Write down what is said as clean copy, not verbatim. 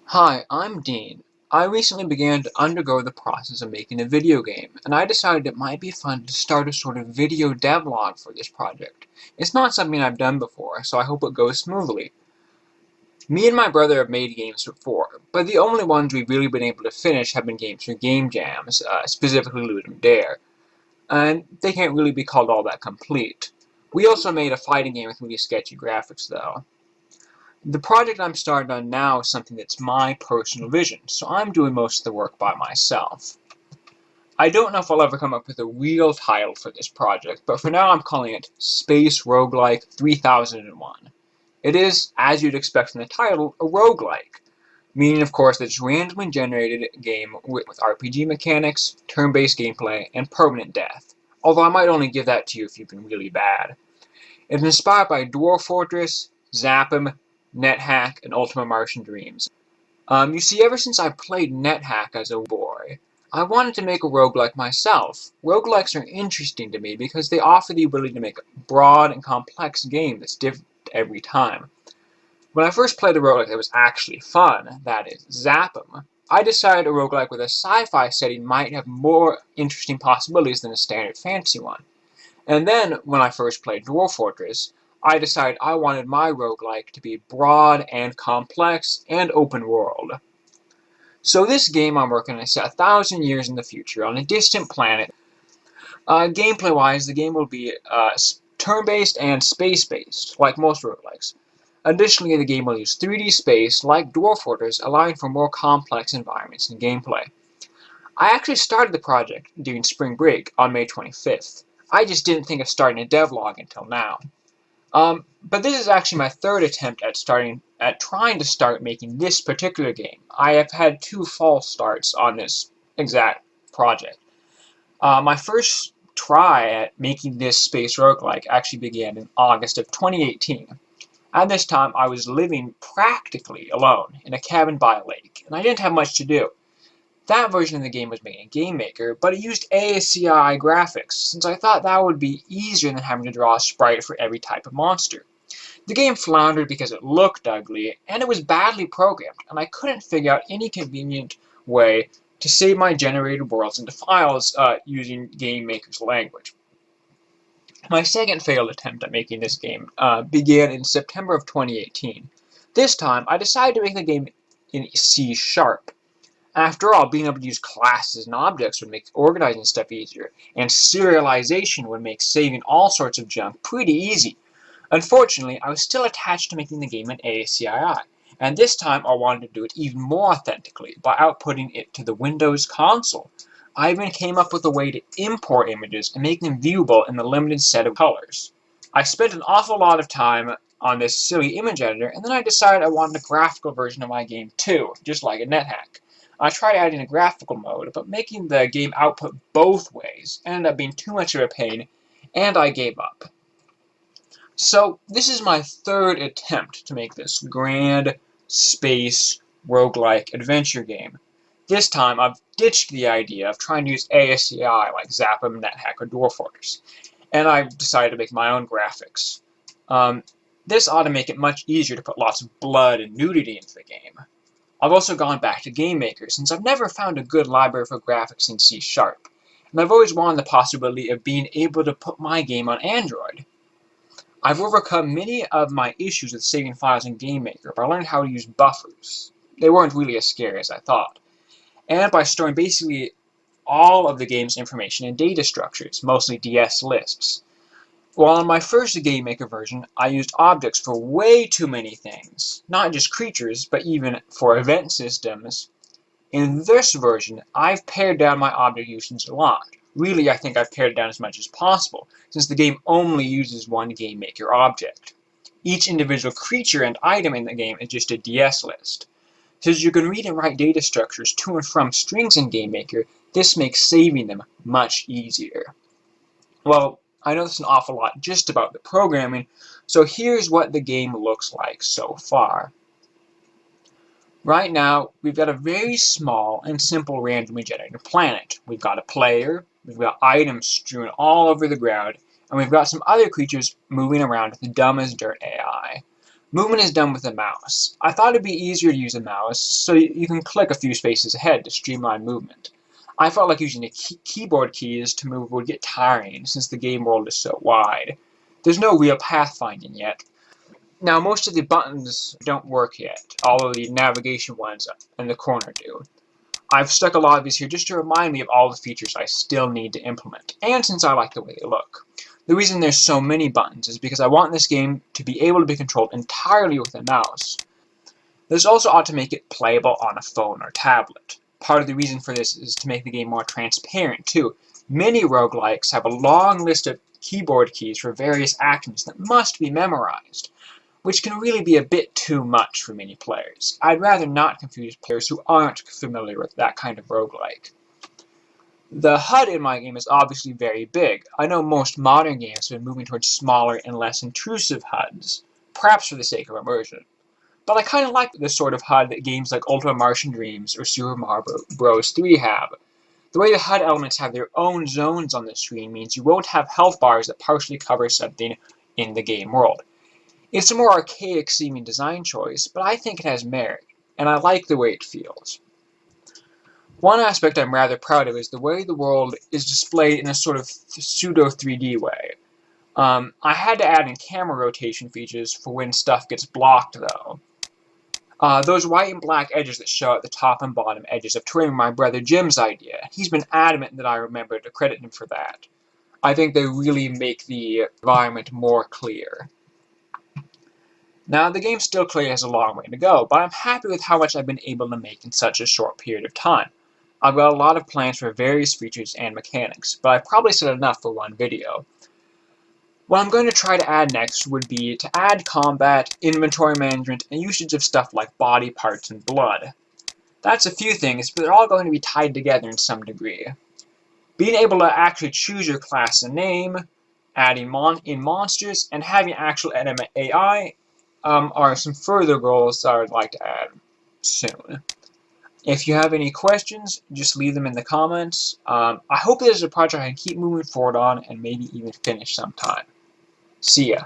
Hi, I'm Dean. I recently began to undergo the process of making a video game, and I decided it might be fun to start a sort of video devlog for this project. It's not something I've done before, so I hope it goes smoothly. Me and my brother have made games before, but the only ones we've really been able to finish have been games for game jams, specifically Ludum Dare, and they can't really be called all that complete. We also made a fighting game with really sketchy graphics, though. The project I'm starting on now is something that's my personal vision, so I'm doing most of the work by myself. I don't know if I'll ever come up with a real title for this project, but for now I'm calling it Space Roguelike 3001. It is, as you'd expect from the title, a roguelike, meaning of course that it's a randomly generated game with RPG mechanics, turn-based gameplay, and permanent death, although I might only give that to you if you've been really bad. It's inspired by Dwarf Fortress, Zappum, NetHack, and Ultima Martian Dreams. You see, ever since I played NetHack as a boy, I wanted to make a roguelike myself. Roguelikes are interesting to me because they offer the ability to make a broad and complex game that's different every time. When I first played a roguelike that was actually fun, that is, Zappum, I decided a roguelike with a sci-fi setting might have more interesting possibilities than a standard fantasy one. And then, when I first played Dwarf Fortress, I decided I wanted my roguelike to be broad and complex and open world. So this game I'm working on is set 1,000 years in the future on a distant planet. Gameplay-wise, the game will be turn-based and space-based, like most roguelikes. Additionally, the game will use 3D space, like Dwarf Fortress, allowing for more complex environments and gameplay. I actually started the project during spring break on May 25th. I just didn't think of starting a devlog until now. But this is actually my third attempt at trying to start making this particular game. I have had two false starts on this exact project. My first try at making this space roguelike actually began in August of 2018. At this time, I was living practically alone in a cabin by a lake, and I didn't have much to do. That version of the game was made in Game Maker, but it used ASCII graphics, since I thought that would be easier than having to draw a sprite for every type of monster. The game floundered because it looked ugly, and it was badly programmed, and I couldn't figure out any convenient way to save my generated worlds into files using Game Maker's language. My second failed attempt at making this game began in September of 2018. This time, I decided to make the game in C#. After all, being able to use classes and objects would make organizing stuff easier, and serialization would make saving all sorts of junk pretty easy. Unfortunately, I was still attached to making the game in ASCII, and this time I wanted to do it even more authentically by outputting it to the Windows console. I even came up with a way to import images and make them viewable in the limited set of colors. I spent an awful lot of time on this silly image editor, and then I decided I wanted a graphical version of my game too, just like a NetHack. I tried adding a graphical mode, but making the game output both ways ended up being too much of a pain, and I gave up. So, this is my third attempt to make this grand space roguelike adventure game. This time, I've ditched the idea of trying to use ASCII like Zappum, NetHack, or Dwarf Fortress, and I've decided to make my own graphics. This ought to make it much easier to put lots of blood and nudity into the game. I've also gone back to Game Maker, since I've never found a good library for graphics in C#, and I've always wanted the possibility of being able to put my game on Android. I've overcome many of my issues with saving files in Game Maker by learning how to use buffers. They weren't really as scary as I thought. And by storing basically all of the game's information in data structures, mostly DS lists. While in my first Game Maker version, I used objects for way too many things, not just creatures, but even for event systems. In this version, I've pared down my object usage a lot. Really, I think I've pared it down as much as possible, since the game only uses one Game Maker object. Each individual creature and item in the game is just a DS list. Since you can read and write data structures to and from strings in Game Maker, this makes saving them much easier. Well, I know there's an awful lot just about the programming, so here's what the game looks like so far. Right now, we've got a very small and simple randomly generated planet. We've got a player, we've got items strewn all over the ground, and we've got some other creatures moving around with the dumb as dirt AI. Movement is done with a mouse. I thought it'd be easier to use a mouse, so you can click a few spaces ahead to streamline movement. I felt like using the keyboard keys to move would get tiring, since the game world is so wide. There's no real pathfinding yet. Now, most of the buttons don't work yet, although the navigation ones in the corner do. I've stuck a lot of these here just to remind me of all the features I still need to implement, and since I like the way they look. The reason there's so many buttons is because I want this game to be able to be controlled entirely with a mouse. This also ought to make it playable on a phone or tablet. Part of the reason for this is to make the game more transparent, too. Many roguelikes have a long list of keyboard keys for various actions that must be memorized, which can really be a bit too much for many players. I'd rather not confuse players who aren't familiar with that kind of roguelike. The HUD in my game is obviously very big. I know most modern games have been moving towards smaller and less intrusive HUDs, perhaps for the sake of immersion. But I kind of like the sort of HUD that games like Ultima Martian Dreams or Super Mario Bros. 3 have. The way the HUD elements have their own zones on the screen means you won't have health bars that partially cover something in the game world. It's a more archaic seeming design choice, but I think it has merit, and I like the way it feels. One aspect I'm rather proud of is the way the world is displayed in a sort of pseudo 3D way. I had to add in camera rotation features for when stuff gets blocked, though. Those white and black edges that show at the top and bottom edges of terrain were my brother Jim's idea. He's been adamant that I remember to credit him for that. I think they really make the environment more clear. Now, the game still clearly has a long way to go, but I'm happy with how much I've been able to make in such a short period of time. I've got a lot of plans for various features and mechanics, but I've probably said enough for one video. What I'm going to try to add next would be to add combat, inventory management, and usage of stuff like body parts and blood. That's a few things, but they're all going to be tied together in some degree. Being able to actually choose your class and name, adding in monsters, and having actual enemy AI are some further goals that I would like to add soon. If you have any questions, just leave them in the comments. I hope this is a project I can keep moving forward on and maybe even finish sometime. See ya.